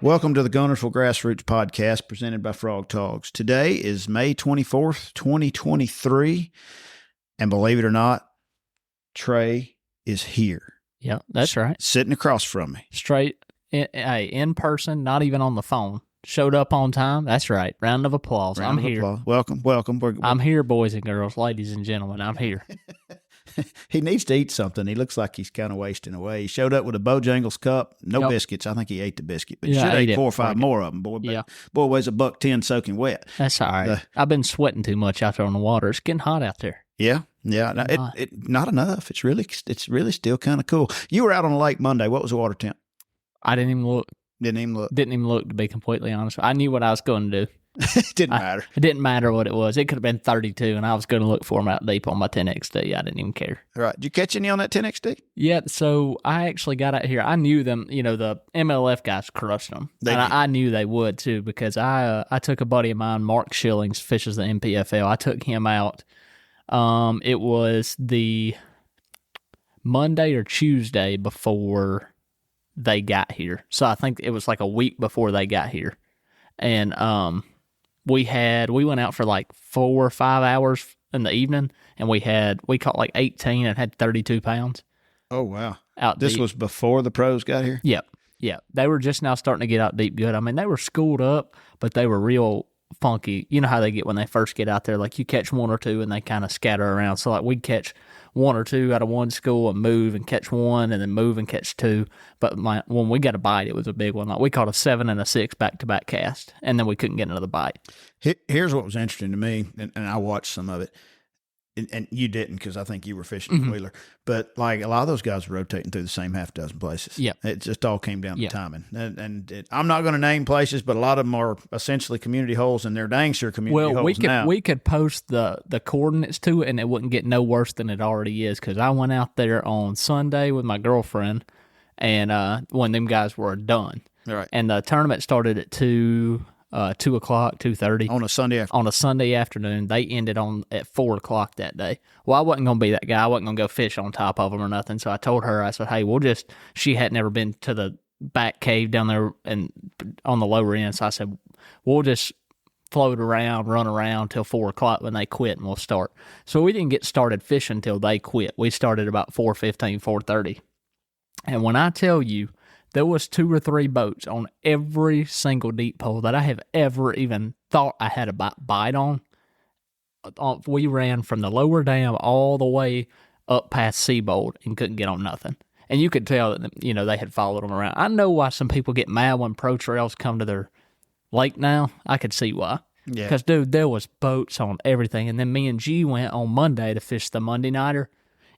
Welcome to the Guntersville Grassroots Podcast presented by Frog Talks. Today is May 24th, 2023, and believe it or not, Trey is here. Yeah, that's right. Sitting across from me. Straight, in person, not even on the phone. Showed up on time. That's right. Round of applause. I'm here. Welcome. I'm here, boys and girls, ladies and gentlemen. I'm here. He needs to eat something. He looks like he's kind of wasting away. He showed up with a Bojangles cup, no biscuits. I think he ate the biscuit, but he should have ate 4 or 5 more of them. Boy weighs $110 soaking wet. That's all right. I've been sweating too much out there on the water. It's getting hot out there. Yeah. No, not enough. It's really still kind of cool. You were out on the lake Monday. What was the water temp? I didn't even look. Didn't even look, to be completely honest. I knew what I was going to do. It didn't matter. It didn't matter what it was. It could have been 32, and I was going to look for them out deep on my 10XD. I didn't even care. All right. Did you catch any on that 10XD? Yeah, so I actually got out here. I knew them, the MLF guys crushed them. I knew they would, too, because I took a buddy of mine, Mark Schillings, fishes the MPFL. I took him out. It was the Monday or Tuesday before they got here. So I think it was like a week before they got here. And we went out for like 4 or 5 hours in the evening, and we caught like 18 and had 32 pounds. Oh, wow. This was before the pros got here? Yep. Yeah. They were just now starting to get out deep good. I mean, they were schooled up, but they were real funky. You know how they get when they first get out there, like you catch 1 or 2 and they kind of scatter around. So like we'd catch 1 or 2 out of one school and move and catch 1 and then move and catch 2. But when we got a bite, it was a big one. Like we caught a 7 and a 6 back-to-back cast, and then we couldn't get another bite. Here's what was interesting to me, and I watched some of it, and you didn't because I think you were fishing the Wheeler. But like a lot of those guys were rotating through the same half dozen places. Yeah, it just all came down to timing. And I'm not going to name places, but a lot of them are essentially community holes, and they're dang sure community holes now. We could post the coordinates to it, and it wouldn't get no worse than it already is. Because I went out there on Sunday with my girlfriend, and when them guys were done, right, and the tournament started at 2 o'clock, 2:30 on a Sunday afternoon. On a Sunday afternoon, they ended at 4 o'clock that day. Well, I wasn't going to be that guy. I wasn't going to go fish on top of them or nothing. So I told her, I said, "Hey, she had never been to the back cave down there and on the lower end. So I said, we'll just float around, run around till 4 o'clock when they quit, and we'll start." So we didn't get started fishing until they quit. We started about 4:15, 4:30. And when I tell you, there was 2 or 3 boats on every single deep pole that I have ever even thought I had a bite on. We ran from the lower dam all the way up past Seabold and couldn't get on nothing. And you could tell that, they had followed them around. I know why some people get mad when pro trails come to their lake now. I could see why. Yeah. Because, dude, there was boats on everything. And then me and G went on Monday to fish the Monday nighter,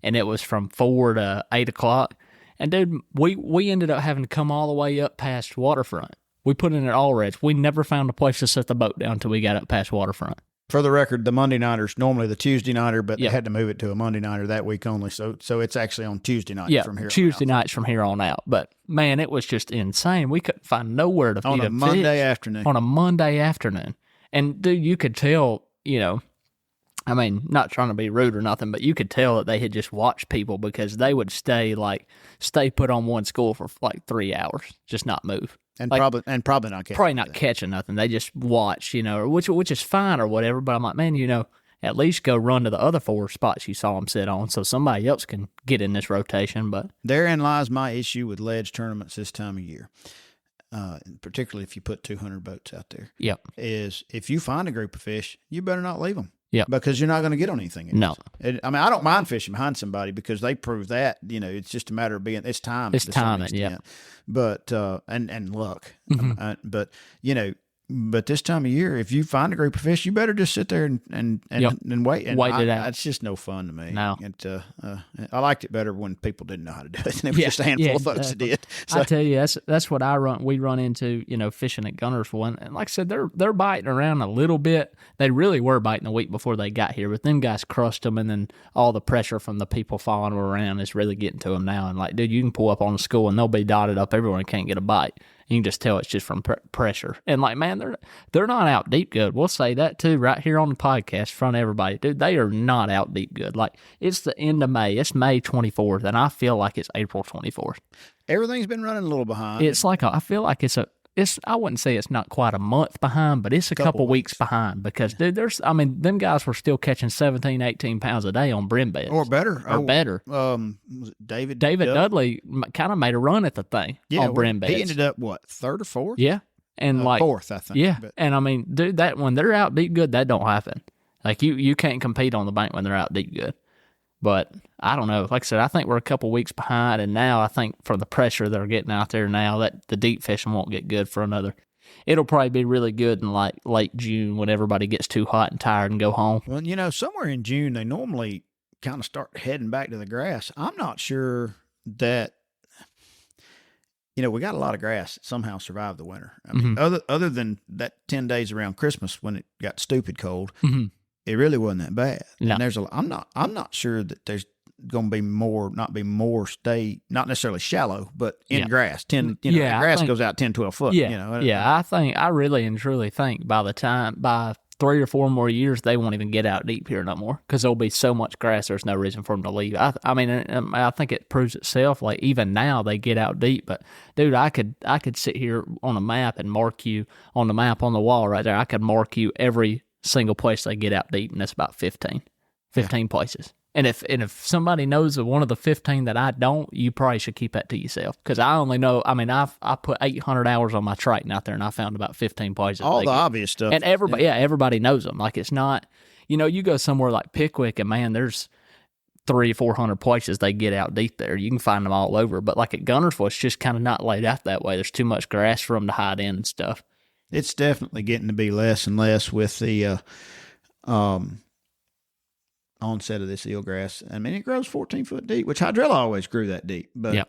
and it was from 4 to 8 o'clock. And, dude, we ended up having to come all the way up past Waterfront. We put in at all reds. We never found a place to set the boat down until we got up past Waterfront. For the record, the Monday nighter's normally the Tuesday nighter, but they had to move it to a Monday nighter that week only. So it's actually on Tuesday night from here Tuesday on out. Nights from here on out. But, man, it was just insane. We couldn't find nowhere to on a Monday afternoon. On a Monday afternoon. And, dude, you could tell, I mean, not trying to be rude or nothing, but you could tell that they had just watched people because they would stay put on one school for like 3 hours, just not move. And probably not catching. Probably not catching nothing. They just watch, which is fine or whatever. But I'm like, man, at least go run to the other 4 spots you saw them sit on so somebody else can get in this rotation. But therein lies my issue with ledge tournaments this time of year. Particularly if you put 200 boats out there. Yep. Is if you find a group of fish, you better not leave them. Yeah, because you're not going to get on anything else. No. I don't mind fishing behind somebody because they prove that, it's just a matter of it's time. It's timing, yeah. But, and luck. Mm-hmm. But this time of year, if you find a group of fish, you better just sit there and wait. And wait it out. It's just no fun to me. No. I liked it better when people didn't know how to do it. And it was just a handful of folks that did. So, I tell you, that's what we run into, fishing at Guntersville. And like I said, they're biting around a little bit. They really were biting a week before they got here, but them guys crushed them, and then all the pressure from the people following them around is really getting to them now. And like, dude, you can pull up on the school and they'll be dotted up everywhere and can't get a bite. You can just tell it's just from pressure. And like, man, they're not out deep good. We'll say that too right here on the podcast in front of everybody. Dude, they are not out deep good. Like, it's the end of May. It's May 24th, and I feel like it's April 24th. Everything's been running a little behind. It's like I feel like it's I wouldn't say it's not quite a month behind, but it's a couple weeks behind because dude, them guys were still catching 17, 18 pounds a day on brim beds. Or better. Was it David Dudley kind of made a run at the thing on brim beds. He ended up, what, third or fourth? Yeah. And fourth, I think. Yeah. And I mean, dude, that when they're out deep good, that don't happen. Like you can't compete on the bank when they're out deep good. But I don't know. Like I said, I think we're a couple weeks behind, and now I think for the pressure they're getting out there now, that the deep fishing won't get good for another. It'll probably be really good in like late June when everybody gets too hot and tired and go home. Well, somewhere in June they normally kind of start heading back to the grass. I'm not sure that. We got a lot of grass that somehow survived the winter. I mean, other than that 10 days around Christmas when it got stupid cold. It really wasn't that bad. No. And I'm not sure that there's going to be not necessarily shallow, but in grass. Grass goes out 10, 12 foot. I really and truly think by 3 or 4 more years, they won't even get out deep here no more because there'll be so much grass. There's no reason for them to leave. I mean, I think it proves itself. Like even now they get out deep, but dude, I could sit here on a map and mark you on the map on the wall right there. I could mark you every single place they get out deep, and that's about 15 places. And if somebody knows of one of the 15 that I don't, you probably should keep that to yourself because I only know. I mean, I put 800 hours on my Triton out there, and I found about 15 places. All the obvious stuff, and everybody knows them. Like it's not, you go somewhere like Pickwick, and man, there's 300 or 400 places they get out deep there. You can find them all over, but like at Guntersville, it's just kind of not laid out that way. There's too much grass for them to hide in and stuff. It's definitely getting to be less and less with the onset of this eelgrass. I mean, it grows 14 foot deep, which hydrilla always grew that deep. But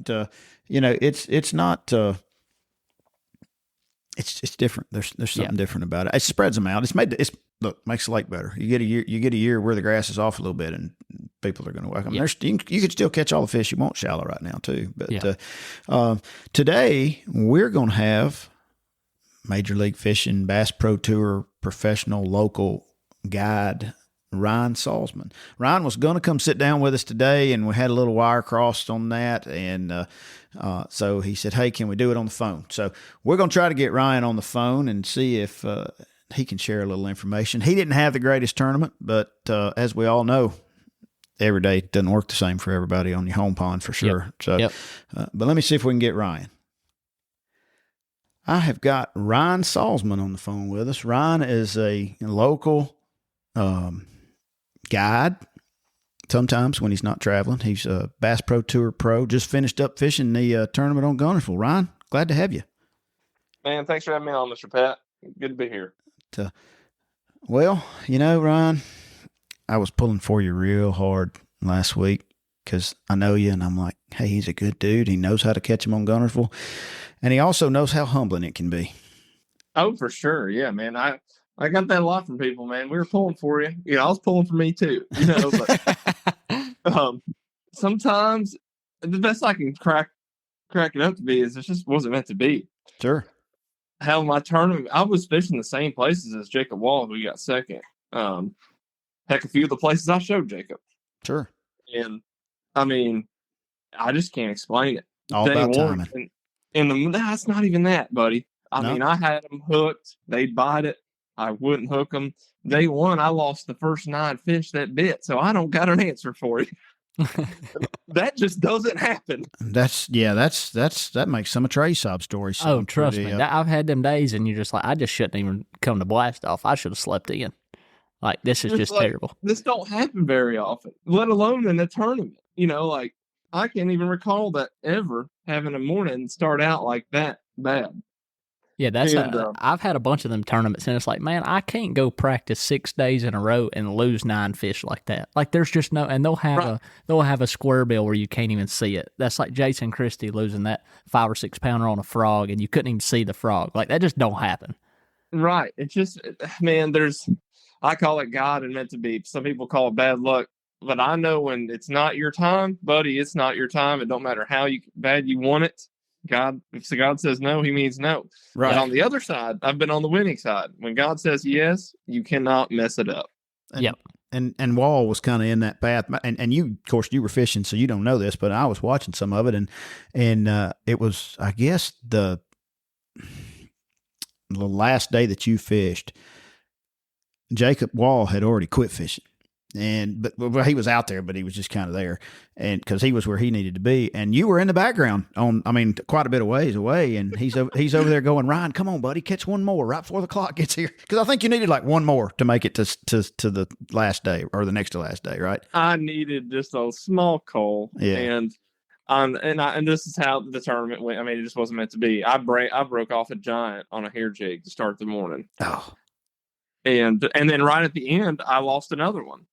it's not. It's different. There's something different about it. It spreads them out. Makes the lake better. You get a year where the grass is off a little bit, and people are going to welcome. You could still catch all the fish you want shallow right now too. But today we're going to have Major League Fishing Bass Pro Tour professional local guide Ryan Salzman. Ryan was going to come sit down with us today, and we had a little wire crossed on that, and so he said, hey, can we do it on the phone? So we're going to try to get Ryan on the phone and see if he can share a little information. He didn't have the greatest tournament, but as we all know, every day doesn't work the same for everybody on your home pond for sure. But let me see if we can get Ryan. I have got Ryan Salzman on the phone with us. Ryan is a local guide. Sometimes when he's not traveling, he's a Bass Pro Tour pro. Just finished up fishing the tournament on Guntersville. Ryan, glad to have you. Man, thanks for having me on, Mr. Pat. Good to be here. Well, Ryan, I was pulling for you real hard last week because I know you, and I'm like, hey, he's a good dude. He knows how to catch him on Guntersville, and he also knows how humbling it can be. Oh, for sure. Yeah, man. I got that a lot from people, man. We were pulling for you. I was pulling for me too. But sometimes the best I can crack it up to be is it just wasn't meant to be. Sure. Hell, my tournament, I was fishing the same places as Jacob Wall, who got second. Heck, a few of the places I showed Jacob. Sure. And I mean, I just can't explain it. All about timing. And that's not even that, buddy. I mean, I had them hooked. They'd bite it. I wouldn't hook them. Day one, I lost the first 9 fish that bit, so I don't got an answer for you. That just doesn't happen. That makes some of Trey's sob stories. Oh, trust me. I've had them days, and you're just like, I just shouldn't even come to blast off. I should have slept in. Like, this is just terrible. This don't happen very often, let alone in a tournament. I can't even recall that ever having a morning start out like that bad. Yeah, I've had a bunch of them tournaments, and it's like, man, I can't go practice 6 days in a row and lose 9 fish like that. Like, there's just no, and they'll have a square bill where you can't even see it. That's like Jason Christie losing that 5 or 6 pounder on a frog, and you couldn't even see the frog. Like, that just don't happen. Right. It's just, man, I call it God and meant to be. Some people call it bad luck, but I know when it's not your time, buddy, it's not your time. It don't matter how bad you want it. If God says no, he means no. Right. But on the other side, I've been on the winning side. When God says yes, you cannot mess it up. And Wall was kind of in that path. And you, of course, you were fishing, so you don't know this, but I was watching some of it, and it was, I guess, the last day that you fished, Jacob Wall had already quit fishing. But he was out there, but he was just kind of there, and because he was where he needed to be, and you were in the background quite a bit of ways away, and he's over there going, Ryan, come on, buddy, catch one more right before the clock gets here, because I think you needed like one more to make it to the last day or the next to last day, right? I needed just a small coal, and this is how the tournament went. I mean, it just wasn't meant to be. I broke off a giant on a hair jig to start the morning. Oh, and then right at the end, I lost another one.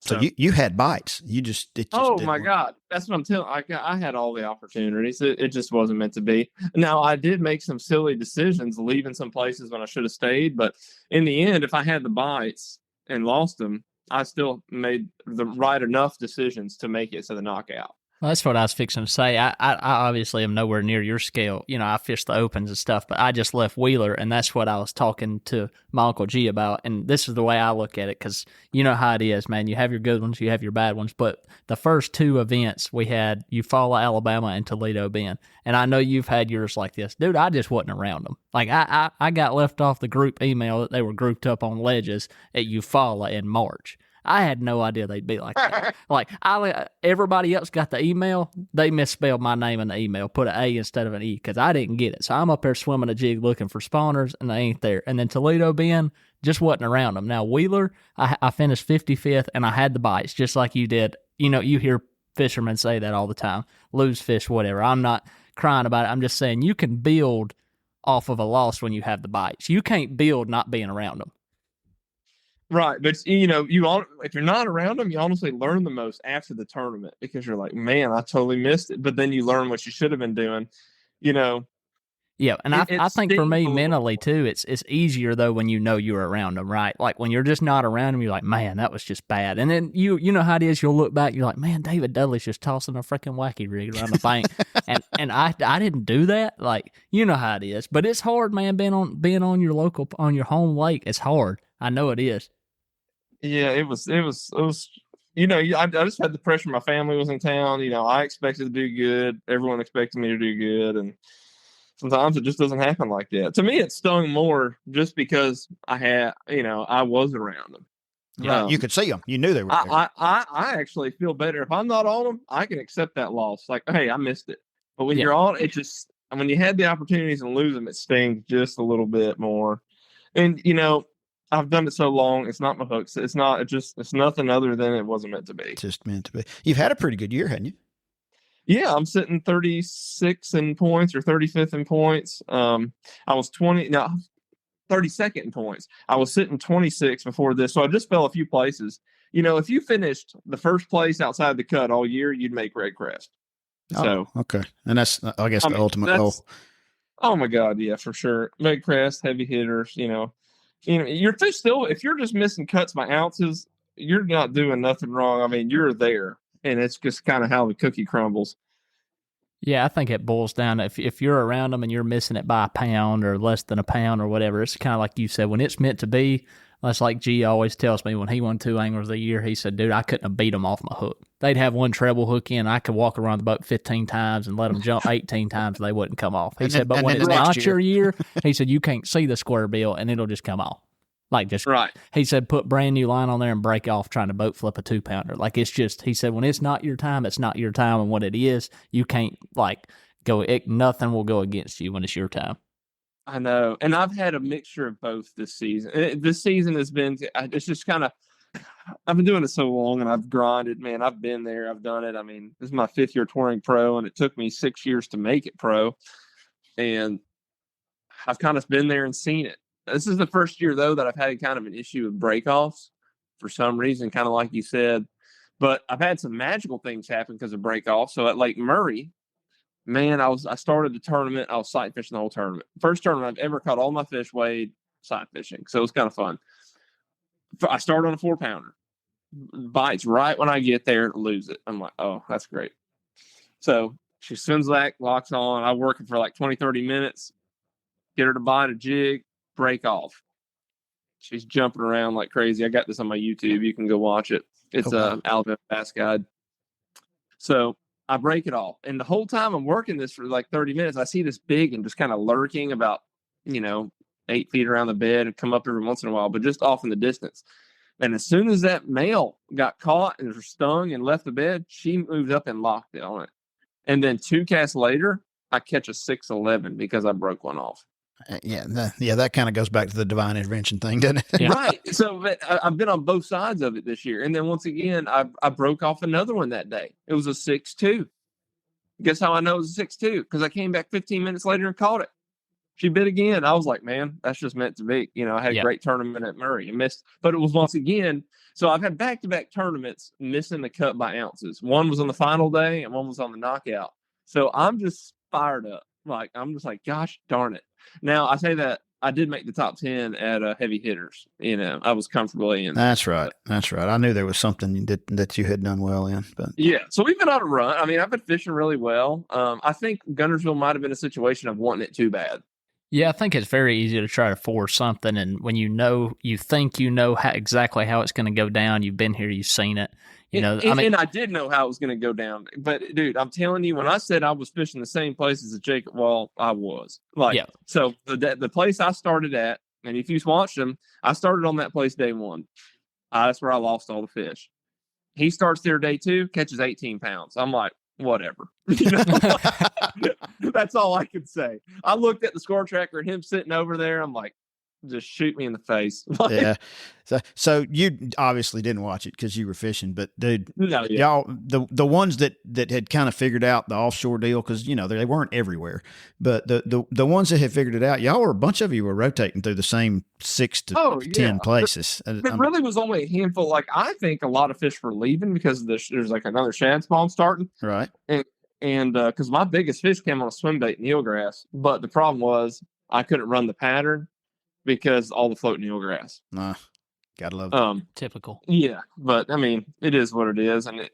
So you had bites. You just my God, that's what I'm telling. I had all the opportunities. It just wasn't meant to be. Now I did make some silly decisions, leaving some places when I should have stayed. But in the end, if I had the bites and lost them, I still made the right enough decisions to make it to the knockout. Well, that's what I was fixing to say. I obviously am nowhere near your scale. You know, I fish the opens and stuff, but I just left Wheeler, and that's what I was talking to my Uncle G about. And this is the way I look at it, because you know how it is, man. You have your good ones, you have your bad ones. But the first two events we had, Eufaula, Alabama, and Toledo Bend. And I know you've had yours like this. Dude, I just wasn't around them. Like, I got left off the group email that they were grouped up on ledges at Eufaula in March. I had no idea they'd be like that. Like, everybody else got the email. They misspelled my name in the email, put an A instead of an E, because I didn't get it. So I'm up there swimming a jig looking for spawners, and they ain't there. And then Toledo Bend, just wasn't around them. Now, Wheeler, I finished 55th, and I had the bites, just like you did. You know, you hear fishermen say that all the time. Lose fish, whatever. I'm not crying about it. I'm just saying you can build off of a loss when you have the bites. You can't build not being around them. Right, but you know, if you're not around them, you honestly learn the most after the tournament, because you're like, man, I totally missed it. But then you learn what you should have been doing, you know. Yeah, and I think for me mentally too, it's easier though when you know you're around them, right? Like when you're just not around them, you're like, man, that was just bad. And then you know how it is. You'll look back, you're like, man, David Dudley's just tossing a freaking wacky rig around the bank, and I didn't do that. Like, you know how it is. But it's hard, man. Being on your home lake, it's hard. I know it is. Yeah, it was. You know, I just had the pressure. My family was in town. You know, I expected to do good. Everyone expected me to do good, and sometimes it just doesn't happen like that. To me, it stung more just because I was around them. Right, you could see them. You knew they were there. I actually feel better if I'm not on them. I can accept that loss. Like, hey, I missed it. But when you're on, it just. When you had the opportunities and lose them, it stings just a little bit more. And you know, I've done it so long. It's not my hooks. It's nothing other than it wasn't meant to be. Just meant to be. You've had a pretty good year, hadn't you? Yeah, I'm sitting 36 in points or 35th in points. I was 32nd in points. I was sitting 26 before this, so I just fell a few places. You know, if you finished the first place outside the cut all year, you'd make Red Crest. So okay, and that's I guess the ultimate goal. Oh my God, yeah, for sure. Red Crest, heavy hitters. You know, your fish still. If you're just missing cuts by ounces, you're not doing nothing wrong. I mean, you're there, and it's just kind of how the cookie crumbles. Yeah, I think it boils down to if you're around them and you're missing it by a pound or less than a pound or whatever, it's kind of like you said, when it's meant to be. That's like G always tells me when he won 2 anglers a year, he said, dude, I couldn't have beat them off my hook. They'd have one treble hook in. I could walk around the boat 15 times and let them jump 18 times and they wouldn't come off. He said, but when it's not your year, he said, you can't see the square bill and it'll just come off. Like just right. He said, put brand new line on there and break off trying to boat flip a 2-pounder. Like it's just, he said, when it's not your time, it's not your time. And what it is, you can't nothing will go against you when it's your time. I know. And I've had a mixture of both this season. This season has been, it's just kind of, I've been doing it so long and I've grinded, man. I've been there. I've done it. I mean, this is my 5th year touring pro and it took me 6 years to make it pro. And I've kind of been there and seen it. This is the first year, though, that I've had kind of an issue with breakoffs for some reason, kind of like you said. But I've had some magical things happen because of breakoffs. So at Lake Murray, man, I started the tournament. I was sight fishing the whole tournament. First tournament I've ever caught all my fish weighed sight fishing. So it was kind of fun. I started on a 4-pounder. Bites right when I get there, lose it. I'm like, oh, that's great. So she sends that, locks on. I work it for like 20, 30 minutes. Get her to bite a jig, break off. She's jumping around like crazy. I got this on my YouTube. You can go watch it. It's Alabama Bass Guide. So I break it off. And the whole time I'm working this for like 30 minutes, I see this big and just kind of lurking about 8 feet around the bed and come up every once in a while, but just off in the distance. And as soon as that male got caught and stung and left the bed, she moved up and locked it on it. And then 2 casts later, I catch a 611 because I broke one off. That kind of goes back to the divine intervention thing, doesn't it? Yeah. Right. So I've been on both sides of it this year. And then once again, I broke off another one that day. It was a 6'2". Guess how I know it was a 6'2"? Because I came back 15 minutes later and caught it. She bit again. I was like, man, that's just meant to be. I had a great tournament at Murray and missed, but it was once again. So I've had back-to-back tournaments missing the cut by ounces. One was on the final day and one was on the knockout. So I'm just fired up. I'm just like, gosh darn it. Now, I say that I did make the top 10 at heavy hitters. I was comfortably in. That's right. I knew there was something that you had done well in. But yeah, so we've been on a run. I mean, I've been fishing really well. I think Guntersville might have been a situation of wanting it too bad. Yeah, I think it's very easy to try to force something, and when you think exactly how it's going to go down, you've been here, you've seen it. And I did know how it was going to go down. But, dude, I'm telling you, when I said I was fishing the same places as Jacob Wall, I was. So the place I started at, and if you've watched them, I started on that place day one. That's where I lost all the fish. He starts there day 2, catches 18 pounds. I'm like, whatever. That's all I could say. I looked at the score tracker and him sitting over there. I'm like, just shoot me in the face. Yeah. So you obviously didn't watch it because you were fishing, but dude, y'all, the ones that had kind of figured out the offshore deal, because they weren't everywhere, but the ones that had figured it out, a bunch of you were rotating through the same 6 to 10 places. It really was only a handful. I think a lot of fish were leaving because there's another shad spawn starting. Right. And because my biggest fish came on a swim bait in eelgrass, but the problem was I couldn't run the pattern because all the floating eelgrass. Gotta love it. Typical. Yeah, but I mean, it is what it is, and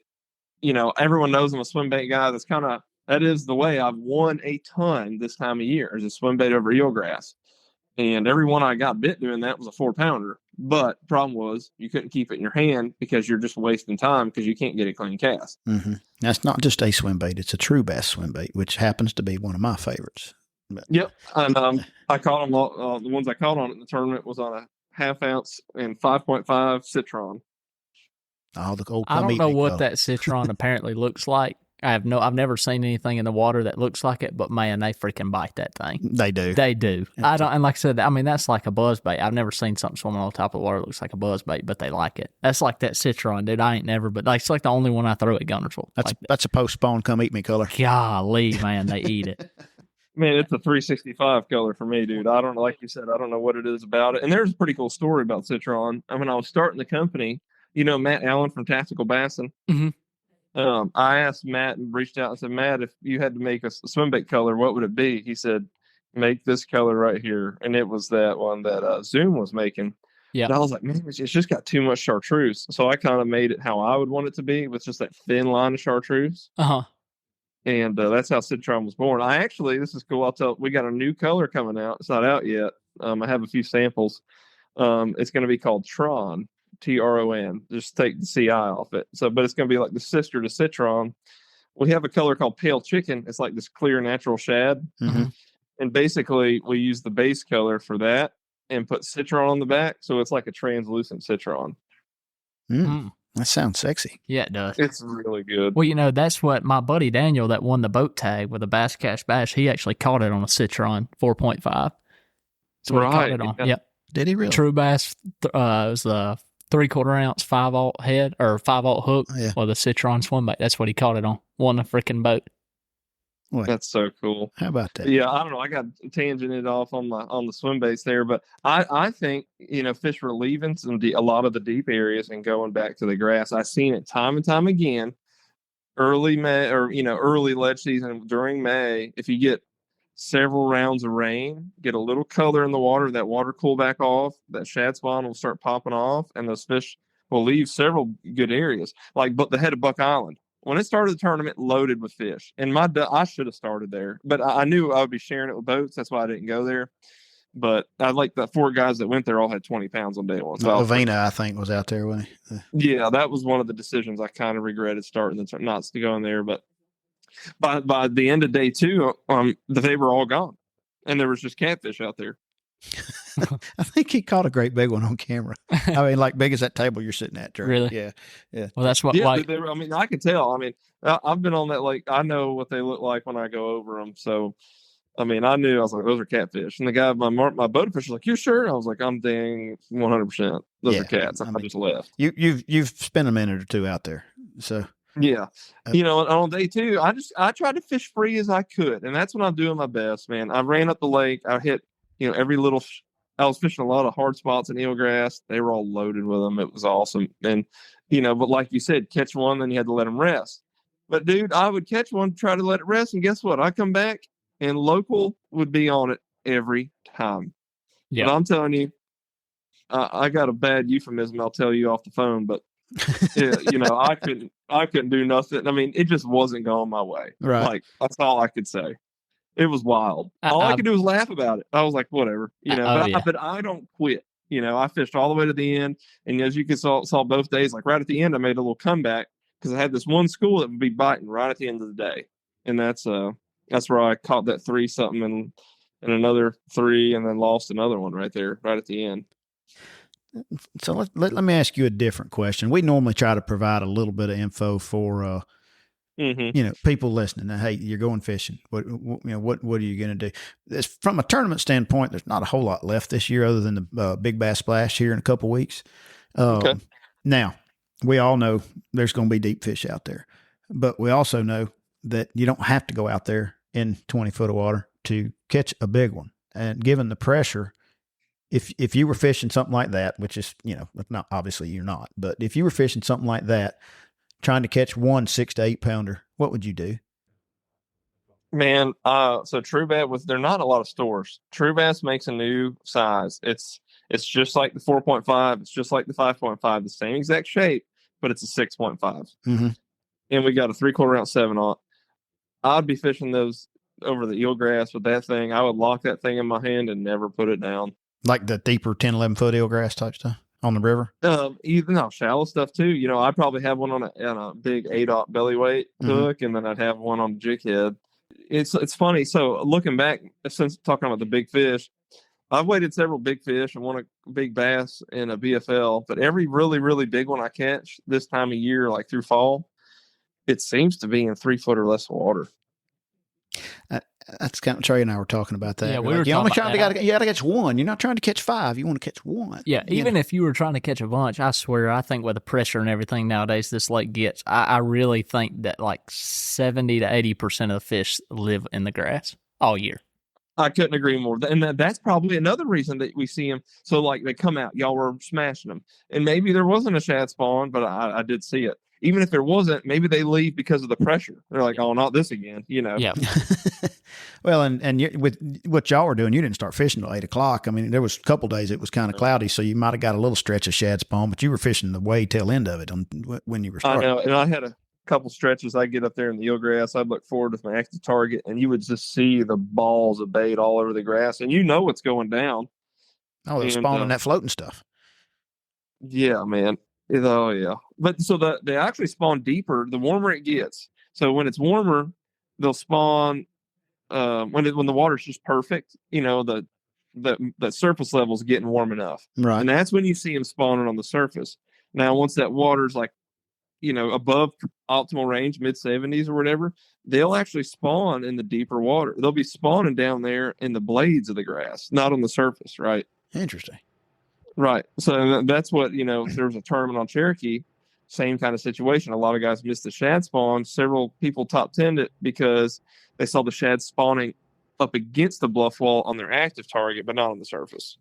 everyone knows I'm a swim bait guy. That is the way I've won a ton this time of year, is a swim bait over eelgrass, and every one I got bit doing that was a 4-pounder. But the problem was you couldn't keep it in your hand because you're just wasting time because you can't get a clean cast. Mm-hmm. That's not just a swim bait; it's a true bass swim bait, which happens to be one of my favorites. But. Yep, and I caught them. The ones I caught on in the tournament was on a 1/2 ounce and 5.5 citron. Oh, the old. I don't know what that citron apparently looks like. I've never seen anything in the water that looks like it, but man, they freaking bite that thing. They do. And like I said, I mean, that's like a buzz bait. I've never seen something swimming on top of the water that looks like a buzz bait, but they like it. That's like that citron, dude. I ain't never, but it's like the only one I throw at Guntersville. That's a postpone, come eat me color. Golly, man, they eat it. Man, it's a 365 color for me, dude. I don't know, like you said, I don't know what it is about it. And there's a pretty cool story about citron. I mean, I was starting the company, Matt Allen from Tactical Bassin. Mm-hmm. I asked Matt and reached out and said, Matt, if you had to make a swim bait color, what would it be? He said, make this color right here. And it was that one that Zoom was making. Yeah. And I was like, man, it's just got too much chartreuse. So I kind of made it how I would want it to be, with just that thin line of chartreuse. Uh-huh. And that's how Citron was born. This is cool. We got a new color coming out. It's not out yet. I have a few samples. It's going to be called Tron, Tron. Just take the CI off it. But it's going to be like the sister to Citron. We have a color called Pale Chicken. It's like this clear natural shad. Mm-hmm. And basically we use the base color for that and put Citron on the back. So it's like a translucent Citron. That sounds sexy. Yeah, it does. It's really good. Well, that's what my buddy Daniel that won the boat tag with a Bass Cash Bash, he actually caught it on a Citron 4.5. That's what he caught it on. Yeah. Yep. Did he really? True Bass it was the 3/4 ounce 5/0 head or 5/0 hook with a Citron swim bait. That's what he caught it on. Won the freaking boat. What? That's so cool. How about that? Yeah, I don't know. I got tangented off on the swim baits there, but I think fish were leaving a lot of the deep areas and going back to the grass. I've seen it time and time again. Early May or early ledge season during May, if you get several rounds of rain, get a little color in the water, that water cool back off, that shad spawn will start popping off, and those fish will leave several good areas, like the head of Buck Island. When it started the tournament, loaded with fish, and I should have started there, but I knew I would be sharing it with boats. That's why I didn't go there. But I like the 4 guys that went there all had 20 pounds on day one. So Lavina, I think, was out there, wasn't he? Yeah, that was one of the decisions I kind of regretted starting not to go in there. But by the end of day 2, they were all gone. and there was just catfish out there. I think he caught a great big one on camera. I mean, like big as that table you're sitting at, Trey. Really? Yeah. Yeah. Well, that's what. Yeah, Like, I mean, I could tell. I mean, I've been on that lake. I know what they look like when I go over them. So, I mean, I knew. I was like, those are catfish. And the guy, my boat official, was like, you sure? I was like, I'm dang 100%. Those are cats. I just left. You've spent a minute or two out there, so. Yeah. On day 2, I tried to fish free as I could. And that's when I'm doing my best, man. I ran up the lake. I hit, every little, I was fishing a lot of hard spots in eelgrass. They were all loaded with them. It was awesome. And, but like you said, catch one, then you had to let them rest. But dude, I would catch one, try to let it rest. And guess what? I come back and local would be on it every time. Yeah. But I'm telling you, I got a bad euphemism I'll tell you off the phone, but I couldn't do nothing. I mean, it just wasn't going my way. Right. Like, that's all I could say. It was wild. All I could do was laugh about it. I was like, whatever, but I don't quit. I fished all the way to the end. And as you can saw both days, like right at the end, I made a little comeback because I had this one school that would be biting right at the end of the day. And that's where I caught that 3 something and another 3 and then lost another one right there, right at the end. So let me ask you a different question. We normally try to provide a little bit of info for, people listening. Now, hey, you're going fishing. What are you going to do? From a tournament standpoint, there's not a whole lot left this year other than the Big Bass Splash here in a couple weeks. Okay. Now, we all know there's going to be deep fish out there, but we also know that you don't have to go out there in 20 foot of water to catch a big one. And given the pressure, if you were fishing something like that, which is, not obviously you're not, but if you were fishing something like that, trying to catch one 6 to 8 pounder, what would you do? Man, so True Bass there are not a lot of stores. True Bass makes a new size. It's just like the 4.5. It's just like the 5.5, the same exact shape, but it's a 6.5. Mm-hmm. And we got a 3/4 ounce 7 on. I'd be fishing those over the eelgrass with that thing. I would lock that thing in my hand and never put it down. Like the deeper 10, 11 foot eelgrass type stuff on the river? Shallow stuff too. I'd probably have one on a big 8/0 belly weight hook, and then I'd have one on a jig head. It's funny. So looking back, since talking about the big fish, I've weighted several big fish and won a big bass in a BFL, but every really, really big one I catch this time of year, like through fall, it seems to be in 3 foot or less water. That's kind of Trey and I were talking about that. Yeah, you got to catch one. You're not trying to catch 5. You want to catch one. Yeah, even if you were trying to catch a bunch, I swear, I think with the pressure and everything nowadays this lake gets, I really think that like 70 to 80% of the fish live in the grass all year. I couldn't agree more. And that's probably another reason that we see them. So like they come out, y'all were smashing them. And maybe there wasn't a shad spawn, but I did see it. Even if there wasn't, maybe they leave because of the pressure. They're like, oh, not this again, Yeah. Well, and with what y'all were doing, you didn't start fishing till 8 o'clock. I mean, there was a couple days it was kind of cloudy, so you might have got a little stretch of shad spawn, but you were fishing the way tail end of it when you were starting. I know, and I had a couple stretches. I get up there in the eelgrass. I'd look forward with my active target, and you would just see the balls of bait all over the grass, and what's going down. Oh, they're spawning that floating stuff. Yeah, man. Oh, yeah. But so they actually spawn deeper the warmer it gets. So when it's warmer, they'll spawn when the water's just perfect. The surface level's getting warm enough, right? And that's when you see them spawning on the surface. Now, once that water's like above optimal range, mid 70s or whatever, they'll actually spawn in the deeper water. They'll be spawning down there in the blades of the grass, not on the surface, right? Interesting. Right. So that's what, if there was a tournament on Cherokee, same kind of situation. A lot of guys missed the shad spawn. Several people top 10'd it because they saw the shad spawning up against the bluff wall on their active target, but not on the surface.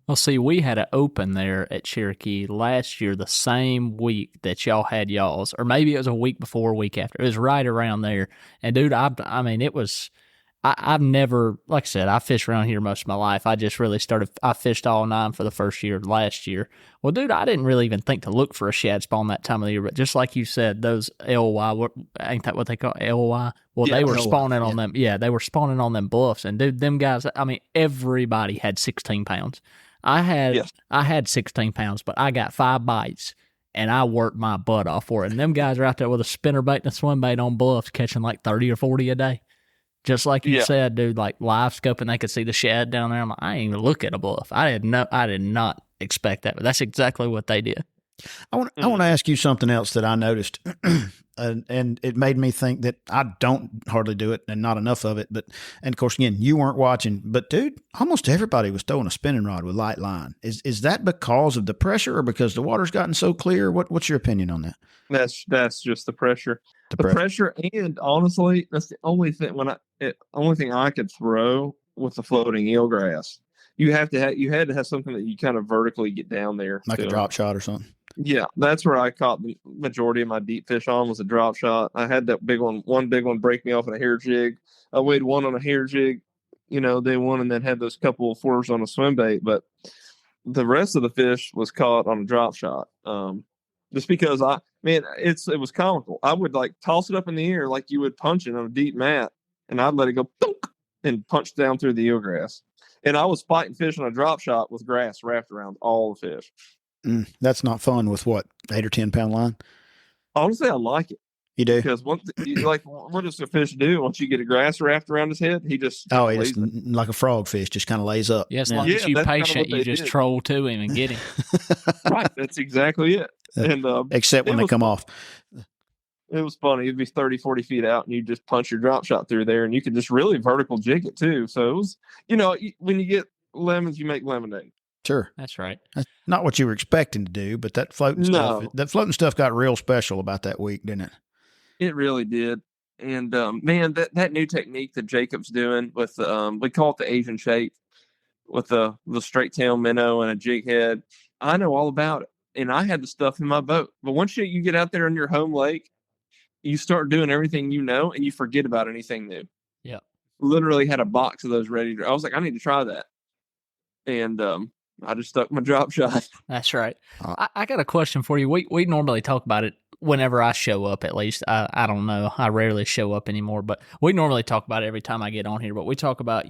Well, see, we had an open there at Cherokee last year, the same week that y'all had y'all's, or maybe it was a week before, a week after. It was right around there. And dude, I mean, it was, I've never, like I said, I fished around here most of my life. I just really I fished all 9 for the first year last year. Well, dude, I didn't really even think to look for a shad spawn that time of the year, but just like you said, those LY, ain't that what they call LY? Well, they were spawning on them. Yeah, they were spawning on them bluffs. And dude, them guys, I mean, everybody had 16 pounds. I had 16 pounds, but I got 5 bites, and I worked my butt off for it. And them guys are out there with a spinnerbait and a swim bait on bluffs catching like 30 or 40 a day. Just like you Yeah. said, dude, like live scoping, they could see the shed down there. I'm like, I ain't even look at a bluff. I did not expect that, but that's exactly what they did. I want to ask you something else that I noticed, and it made me think that I don't hardly do it and not enough of it. But and of course, again, you weren't watching, but dude, almost everybody was throwing a spinning rod with light line. Is that because of the pressure or because the water's gotten so clear? What's your opinion on that? That's just the pressure. The Pressure, and honestly, that's the only thing only thing I could throw with the floating eelgrass. You had to have something that you kind of vertically get down there, like a drop shot or something. Yeah, that's where I caught the majority of my deep fish on, was a drop shot. I had that one big one break me off in a hair jig. I weighed one on a hair jig, day one, and then had those couple of fours on a swim bait. But the rest of the fish was caught on a drop shot. Just because it was comical. I would like toss it up in the air like you would punch it on a deep mat, and I'd let it go thunk, and punch down through the eelgrass. And I was fighting fish on a drop shot with grass wrapped around all the fish. That's not fun with what, 8 or 10 pound line? Honestly, I like it. You do? Because what does a fish do once you get a grass wrapped around his head? He just he just like a frogfish, just kind of lays up. Yeah, as long as you're patient, you just troll to him and get him. Right, that's exactly it. And except when they come off. It was funny. It'd be 30, 40 feet out, and you just punch your drop shot through there, and you could just really vertical jig it too. So it was, when you get lemons, you make lemonade. Sure, that's right. That's not what you were expecting to do, but that floating stuff got real special about that week, didn't it? It really did. And man, that new technique that Jacob's doing with we call it the Asian shape, with the straight tail minnow and a jig head. I know all about it, and I had the stuff in my boat. But once you get out there on your home lake, you start doing everything and you forget about anything new. Yeah, literally had a box of those ready. I was like, I need to try that, and I just stuck my drop shot. That's right. I got a question for you. We normally talk about it whenever I show up, at least. I don't know. I rarely show up anymore, but we normally talk about it every time I get on here. But we talk about,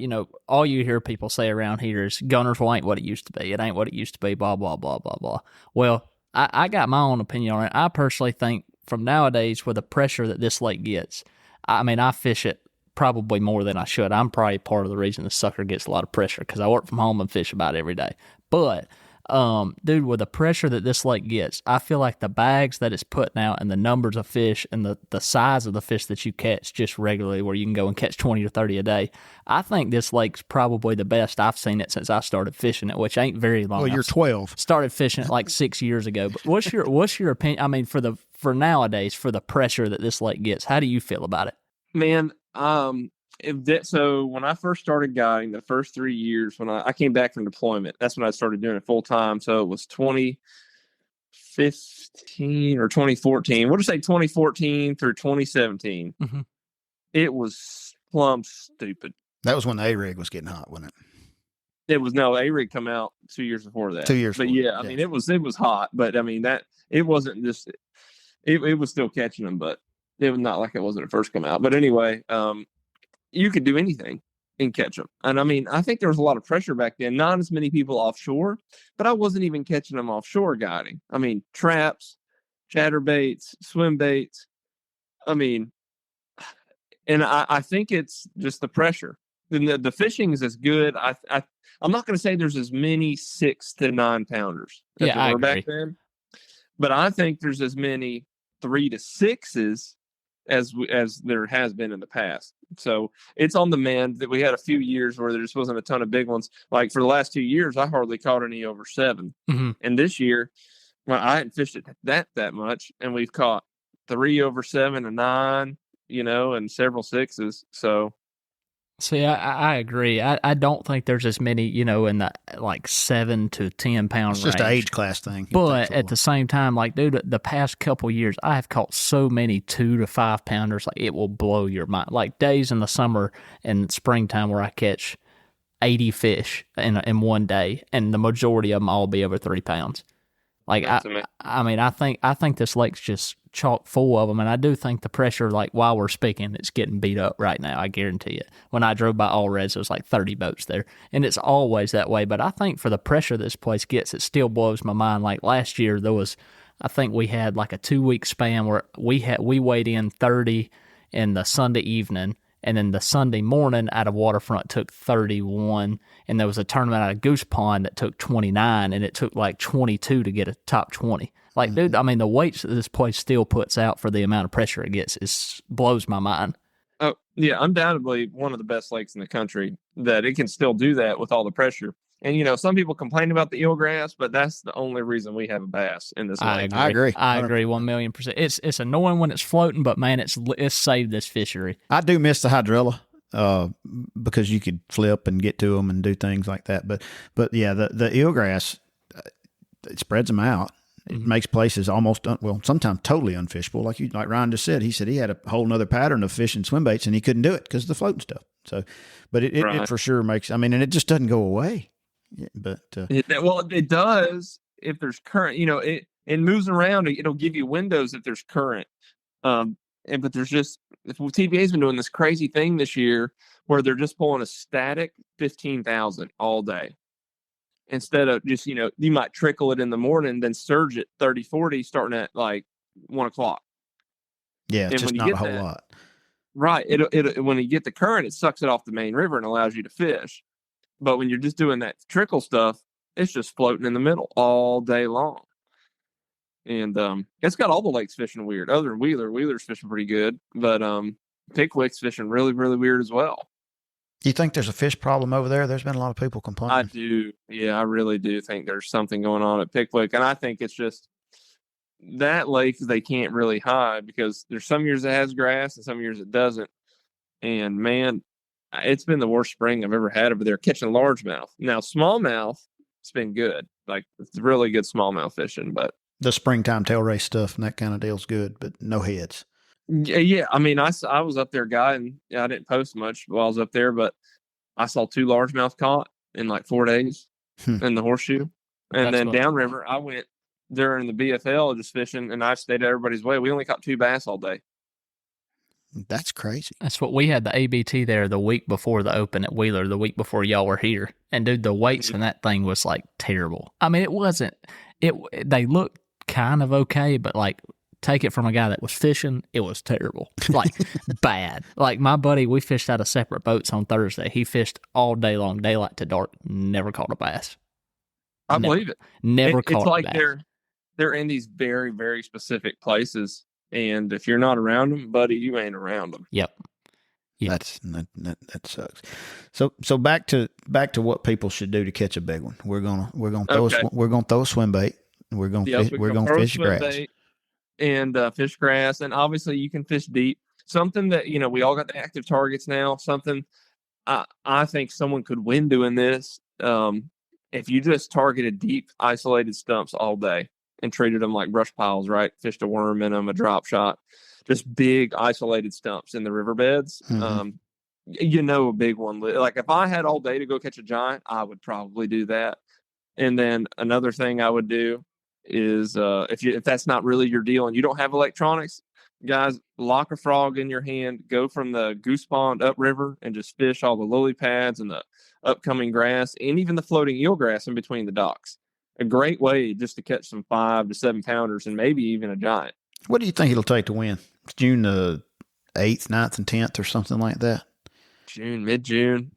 all you hear people say around here is Guntersville ain't what it used to be. It ain't what it used to be, blah, blah, blah, blah, blah. Well, I got my own opinion on it. I personally think from nowadays with the pressure that this lake gets, I fish it probably more than I should. I'm probably part of the reason the sucker gets a lot of pressure because I work from home and fish about every day. But, dude, with the pressure that this lake gets, I feel like the bags that it's putting out and the numbers of fish and the size of the fish that you catch just regularly, where you can go and catch 20 or 30 a day, I think this lake's probably the best I've seen it since I started fishing it, which ain't very long. Well, you're 12. Started fishing it like 6 years ago. But what's your opinion? For nowadays, for the pressure that this lake gets, how do you feel about it? Man, so when I first started guiding, the first 3 years when I came back from deployment, that's when I started doing it full time. So it was 2015 or 2014. We'll just say 2014 through 2017. Mm-hmm. It was plumb stupid. That was when the A-rig was getting hot, wasn't it? It was A-rig come out 2 years before that. 2 years. But yeah, I mean, it was hot, but I mean that it wasn't just it was still catching them, but it was not like it was when it first come out. But anyway, you could do anything and catch them. And I mean, I think there was a lot of pressure back then. Not as many people offshore, but I wasn't even catching them offshore guiding. I mean, traps, chatterbaits, swim baits. I mean, and I think it's just the pressure. The fishing is as good. I'm not going to say there's as many 6 to 9 pounders as there were back then, but I think there's as many 3 to 6s as there has been in the past. So it's on the mend. That we had a few years where there just wasn't a ton of big ones. Like for the last 2 years, I hardly caught any over 7. Mm-hmm. And this year, well, I hadn't fished it that much, and we've caught 3 over 7 and 9, and several 6s. So. See, I agree. I don't think there's as many, in the like 7 to 10 pound range. It's just an age class thing. But at the same time, like, dude, the past couple years, I have caught so many 2 to 5 pounders, like it will blow your mind. Like days in the summer and springtime where I catch 80 fish in one day, and the majority of them all be over 3 pounds. Like I think this lake's just chock full of them, and I do think the pressure, like while we're speaking, it's getting beat up right now. I guarantee it. When I drove by All Reds, there was like 30 boats there, and it's always that way. But I think for the pressure this place gets, it still blows my mind. Like last year, I think we had like a 2 week span where we weighed in 30 in the Sunday evening, And then the Sunday morning out of Waterfront took 31. And there was a tournament out of Goose Pond that took 29, and it took like 22 to get a top 20. Like, dude, I mean, the weights that this place still puts out for the amount of pressure it gets blows my mind. Oh, yeah, undoubtedly one of the best lakes in the country that it can still do that with all the pressure. And, some people complain about the eelgrass, but that's the only reason we have a bass in this lake. I agree. I agree 1,000,000%. It's annoying when it's floating, but, man, it's saved this fishery. I do miss the hydrilla because you could flip and get to them and do things like that. But yeah, the eelgrass, it spreads them out. It makes places almost, sometimes totally unfishable. Like Ryan just said, he said he had a whole nother pattern of fishing swim baits and he couldn't do it because of the floating stuff. So, but it for sure makes, and it just doesn't go away. Yeah, but it does if there's current. It moves around. It'll give you windows if there's current. But there's just TBA's been doing this crazy thing this year where they're just pulling a static 15,000 all day. Instead of just, you might trickle it in the morning, then surge it 30, 40, starting at like 1 o'clock. Yeah, it's just not a whole lot. Right. It when you get the current, it sucks it off the main river and allows you to fish. But when you're just doing that trickle stuff, it's just floating in the middle all day long. And it's got all the lakes fishing weird, other than Wheeler. Wheeler's fishing pretty good, but Pickwick's fishing really, really weird as well. Do you think there's a fish problem over there? There's been a lot of people complaining. I do. Yeah, I really do think there's something going on at Pickwick. And I think it's just that lake they can't really hide because there's some years it has grass and some years it doesn't. And, man, it's been the worst spring I've ever had over there catching largemouth. Now, smallmouth, it's been good. Like, it's really good smallmouth fishing. But the springtime tail race stuff and that kind of deal's good, but no heads. Yeah, I was up there guiding. Yeah, I didn't post much while I was up there, but I saw 2 largemouth caught in like 4 days in the horseshoe. And then downriver, I went during the BFL just fishing, and I stayed at everybody's way. We only caught 2 bass all day. That's crazy. That's what we had the ABT there the week before the Open at Wheeler, the week before y'all were here. And, dude, the weights in that thing was like terrible. I mean, it wasn't. They looked kind of okay, but like, take it from a guy that was fishing, it was terrible. Like, bad. Like, my buddy, we fished out of separate boats on Thursday. He fished all day long, daylight to dark, never caught a bass. I believe it. Never caught a bass. It's like they're in these very, very specific places, and if you're not around them, buddy, you ain't around them. Yep. That sucks. So back to what people should do to catch a big one. We're gonna throw a swim bait. We're gonna fish grass. Bait. And fish grass, and obviously you can fish deep. Something that we all got the active targets now. Something I think someone could win doing this. If you just targeted deep, isolated stumps all day and treated them like brush piles, right? Fished a worm in them, a drop shot, just big isolated stumps in the riverbeds. Mm-hmm. A big one. Like if I had all day to go catch a giant, I would probably do that. And then another thing I would do is if that's not really your deal and you don't have electronics, guys, lock a frog in your hand, go from the Goose Pond upriver and just fish all the lily pads and the upcoming grass and even the floating eelgrass in between the docks. A great way just to catch some 5 to 7 pounders and maybe even a giant. What do you think it'll take to win? It's June the 8th, 9th, and 10th or something like that? Mid-June.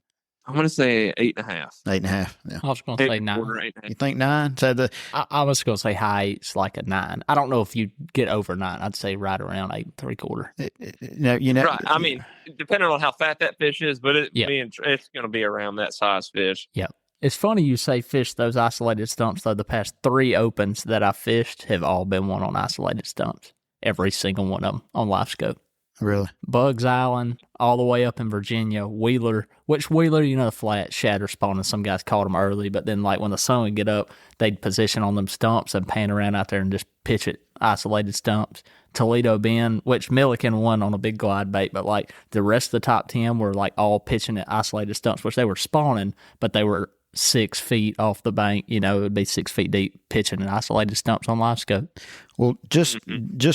I'm going to say 8.5. 8.5. Yeah. I was going to say 9. You think 9? So I was going to say high. It's like a 9. I don't know if you get over 9. I'd say right around 8.75. Right. I mean, depending on how fat that fish is, but it's going to be around that size fish. Yeah. It's funny you say fish those isolated stumps, though. The past 3 opens that I fished have all been one on isolated stumps. Every single one of them on live scope. Really? Bugs Island, all the way up in Virginia, Wheeler, the flat shatter spawning. Some guys caught them early, but then like when the sun would get up, they'd position on them stumps and pan around out there and just pitch it, isolated stumps. Toledo Bend, which Milliken won on a big glide bait, but like the rest of the top 10 were like all pitching at isolated stumps, which they were spawning, but they were 6 feet off the bank. It would be 6 feet deep pitching at isolated stumps on live scope. Well, just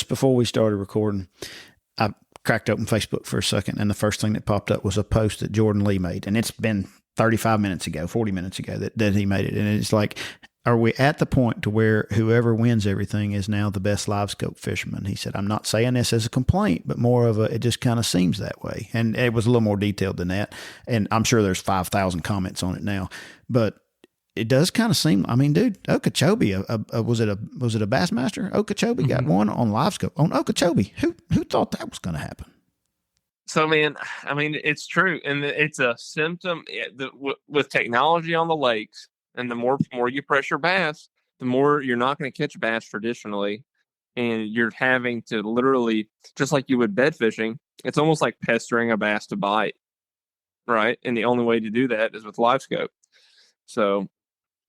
before we started recording, I cracked open Facebook for a second, and the first thing that popped up was a post that Jordan Lee made, and it's been 35 minutes ago, 40 minutes ago that he made it, and it's like, are we at the point to where whoever wins everything is now the best live scope fisherman? He said, I'm not saying this as a complaint, but more of it just kind of seems that way. And it was a little more detailed than that. And I'm sure there's 5,000 comments on it now, but it does kind of seem, I mean, dude, Okeechobee, was it a Bassmaster? Okeechobee got one on live scope on Okeechobee. Who thought that was going to happen? So, man, I mean, it's true. And it's a symptom with technology on the lakes. And the more you pressure bass, the more you're not going to catch bass traditionally. And you're having to literally, just like you would bed fishing, it's almost like pestering a bass to bite, right? And the only way to do that is with live scope. So,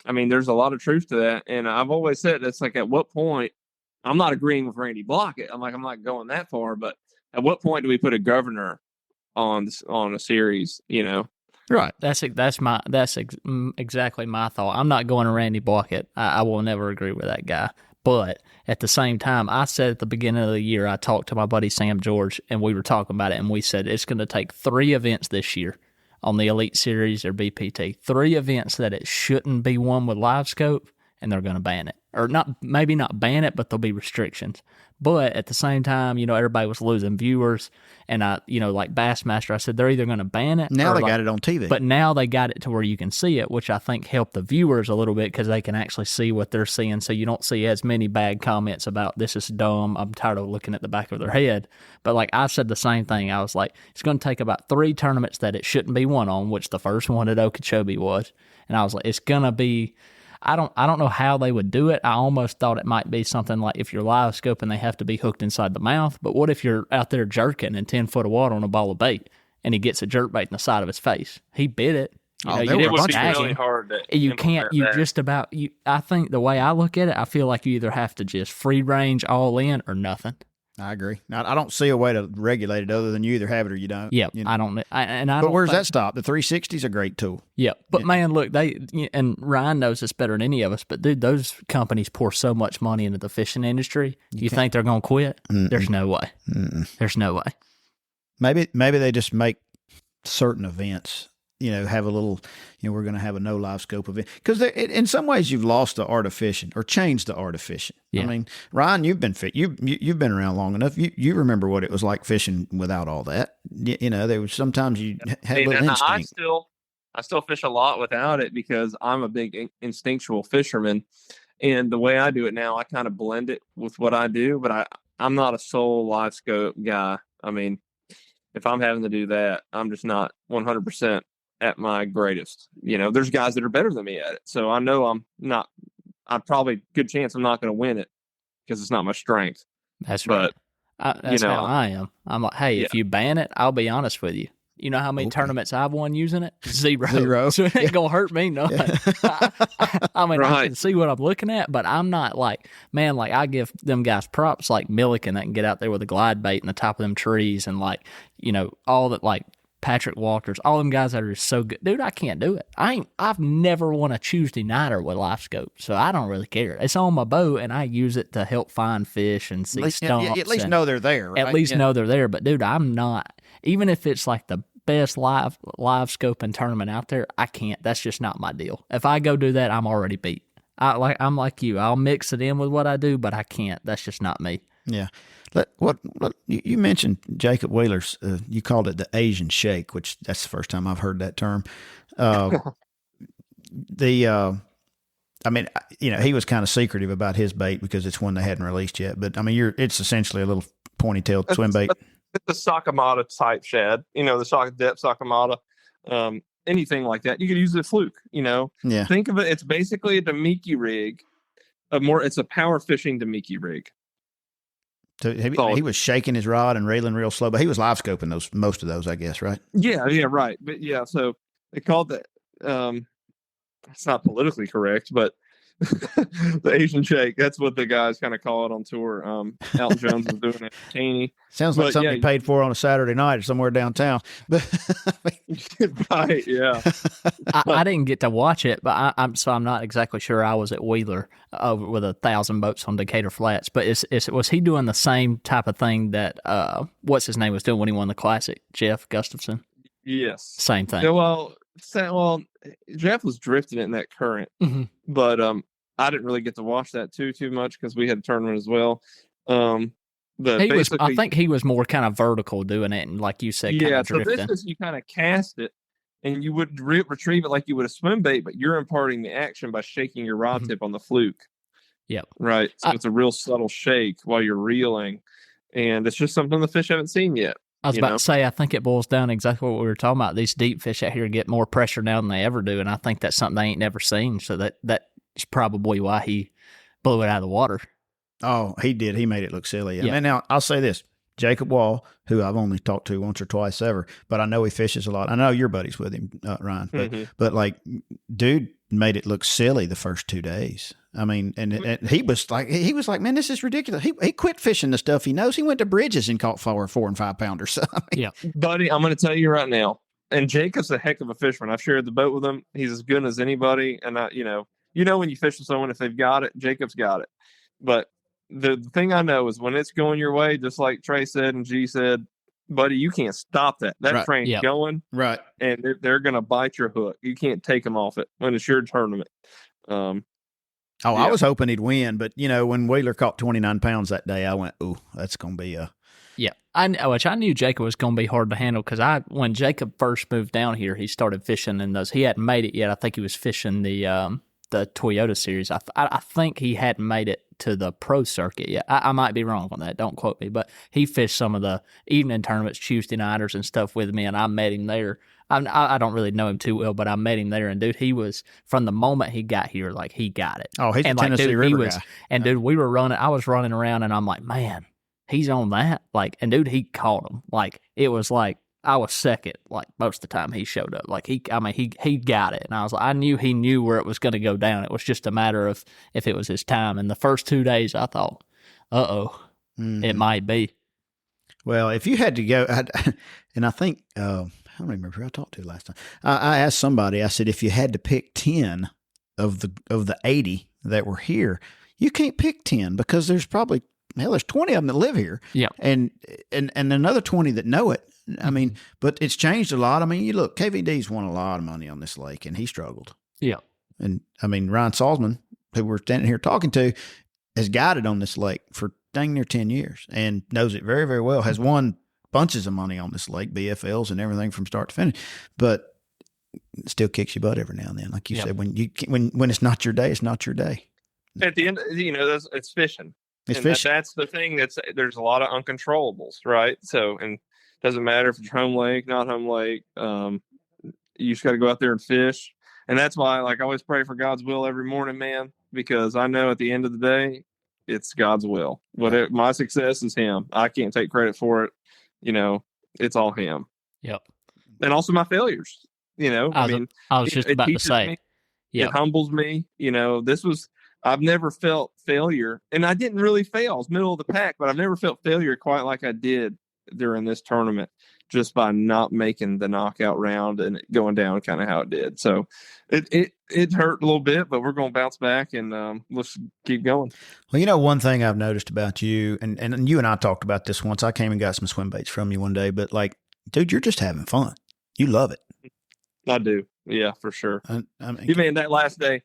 I mean, there's a lot of truth to that. And I've always said, it's like, at what point, I'm not agreeing with Randy Blockett. I'm not going that far, but at what point do we put a governor on a series, you know? Right. That's exactly my thought. I'm not going to Randy Blockett. I will never agree with that guy. But at the same time, I said at the beginning of the year, I talked to my buddy Sam George, and we were talking about it, and we said it's going to take 3 events this year on the Elite Series or BPT. 3 events that it shouldn't be won with live scope, and they're going to ban it. Or maybe not ban it, but there'll be restrictions. But at the same time, you know, everybody was losing viewers. And like Bassmaster, I said they're either going to ban it. Now they got it on TV. But now they got it to where you can see it, which I think helped the viewers a little bit because they can actually see what they're seeing. So you don't see as many bad comments about this is dumb. I'm tired of looking at the back of their head. But like I said the same thing. I was like, it's going to take about 3 tournaments that it shouldn't be won on, which the first one at Okeechobee was. And I was like, it's going to be. I don't know how they would do it. I almost thought it might be something like if you're live scoping, they have to be hooked inside the mouth. But what if you're out there jerking in 10 foot of water on a ball of bait and he gets a jerk bait in the side of his face? He bit it. It would be really hard to you can't. You just about. I think the way I look at it, I feel like you either have to just free range all in or nothing. I agree. I don't see a way to regulate it other than you either have it or you don't. Yeah, you know? I don't. But where's that stop? The 360 is a great tool. Yeah, but man, look, and Ryan knows this better than any of us. But dude, those companies pour so much money into the fishing industry. You think they're gonna quit? There's no way. There's no way. Maybe they just make certain events. You know, have a little, we're going to have a no live scope event. Because in some ways you've lost the art of fishing or changed the art of fishing. Yeah. I mean, Ryan, you've been you've been around long enough. You remember what it was like fishing without all that. You know, there was sometimes you had a little instinct. I still fish a lot without it because I'm a big instinctual fisherman. And the way I do it now, I kind of blend it with what I do, but I'm not a sole live scope guy. I mean, if I'm having to do that, I'm just not 100% at my greatest. You know, there's guys that are better than me at it. So I know I'm probably good chance I'm not going to win it because it's not my strength. That's right. That's how I am. I'm like, hey, if you ban it, I'll be honest with you. You know how many tournaments I've won using it? 0. So it ain't going to hurt me none. I mean, I can see what I'm looking at, but I'm not like, man, like I give them guys props like Milliken that can get out there with a glide bait in the top of them trees and like, all that like Patrick Walters, all them guys that are so good. Dude, I can't do it. I've never won a Tuesday nighter with live scope, so I don't really care. It's on my boat, and I use it to help find fish and see stumps. At least know they're there, right? At least know they're there. But, dude, I'm not. Even if it's like the best live scoping tournament out there, I can't. That's just not my deal. If I go do that, I'm already beat. I'm like you. I'll mix it in with what I do, but I can't. That's just not me. Yeah. What you mentioned Jacob Wheeler's, you called it the Asian shake, which that's the first time I've heard that term. I mean, he was kind of secretive about his bait because it's one they hadn't released yet. But I mean, it's essentially a little pointy-tailed swim bait. It's the Sakamata type shad, the depth Sakamata, anything like that. You could use the fluke, Yeah. Think of it. It's basically a Damiki rig. It's a power fishing Damiki rig. So he was shaking his rod and reeling real slow, but he was live scoping most of those, I guess, right? Yeah, right. But yeah, so they called that. It's not politically correct, but the Asian shake. That's what the guys kind of call it on tour. Elton Jones was doing it. Taney. Sounds like something you paid for on a Saturday night or somewhere downtown. Right, yeah. I didn't get to watch it, but I'm not exactly sure. I was at Wheeler with 1,000 boats on Decatur Flats. But was he doing the same type of thing that what's his name was doing when he won the Classic? Jeff Gustafson. Yes. Same thing. Yeah, well, Jeff was drifting in that current, but I didn't really get to watch that too much because we had a tournament as well. But I think he was more kind of vertical doing it, and like you said, kind of drifting. So this is you kind of cast it, and you would retrieve it like you would a swim bait, but you're imparting the action by shaking your rod tip on the fluke. Yep. Right. So it's a real subtle shake while you're reeling, and it's just something the fish haven't seen yet. I was about to say, I think it boils down to exactly what we were talking about. These deep fish out here get more pressure now than they ever do, and I think that's something they ain't never seen. So that is probably why he blew it out of the water. Oh, he did. He made it look silly. Yeah. I mean, now, I'll say this. Jacob Wall, who I've only talked to once or twice ever, but I know he fishes a lot. I know you're buddies with him, Ryan. But like, dude made it look silly the first 2 days. I mean, and he was like, man, this is ridiculous. He quit fishing the stuff he knows. He went to Bridges and caught 4 and 5 pounders. So, I mean, buddy, I'm going to tell you right now. And Jacob's a heck of a fisherman. I've shared the boat with him. He's as good as anybody. And you know when you fish with someone, if they've got it, Jacob's got it. But the thing I know is when it's going your way, just like Trey said and G said, buddy, you can't stop that. That train's going. Right. And they're going to bite your hook. You can't take them off it when it's your tournament. I was hoping he'd win, but, you know, when Wheeler caught 29 pounds that day, I went, ooh, that's going to be a... Yeah, I knew Jacob was going to be hard to handle because when Jacob first moved down here, he started fishing in those. He hadn't made it yet. I think he was fishing the Toyota series. I think he hadn't made it to the pro circuit yet. I might be wrong on that. Don't quote me. But he fished some of the evening tournaments, Tuesday nighters and stuff with me, and I met him there. I don't really know him too well, but I met him there, and dude, he was from the moment he got here, like he got it. Oh, he's a Tennessee River guy. And dude, I was running around, and I'm like, man, he's on that. Like, and dude, he caught him. Like, it was like I was second, like most of the time he showed up. Like he got it, and I was like, I knew he knew where it was going to go down. It was just a matter of if it was his time. And the first 2 days, I thought, it might be. Well, if you had to go, and I think I don't remember who I talked to last time. I asked somebody. I said, if you had to pick 10 of the 80 that were here, you can't pick 10 because there's probably there's 20 of them that live here. Yeah, and another 20 that know it. I mean, but it's changed a lot. I mean, you look, KVD's won a lot of money on this lake, and he struggled. Yeah. And, I mean, Ryan Salzman, who we're standing here talking to, has guided on this lake for dang near 10 years and knows it very, very well, has won bunches of money on this lake, BFLs and everything from start to finish, but it still kicks your butt every now and then. Like you said, when it's not your day, it's not your day. At the end, it's fishing. It's fishing. That's the thing. There's a lot of uncontrollables, right? So, and doesn't matter if it's home lake, not home lake. You just got to go out there and fish. And that's why, like, I always pray for God's will every morning, man, because I know at the end of the day, it's God's will. My success is Him. I can't take credit for it. You know, it's all Him. Yep. And also my failures. You know, I was just about to say, it humbles me. You know, I've never felt failure, and I didn't really fail. I was middle of the pack, but I've never felt failure quite like I did during this tournament, just by not making the knockout round and it going down kind of how it did. So it hurt a little bit, but we're going to bounce back and let's keep going. Well, you know, one thing I've noticed about you, and you and I talked about this once. I came and got some swim baits from you one day, but like, dude, you're just having fun. You love it. I do. Yeah, for sure. I mean, that last day,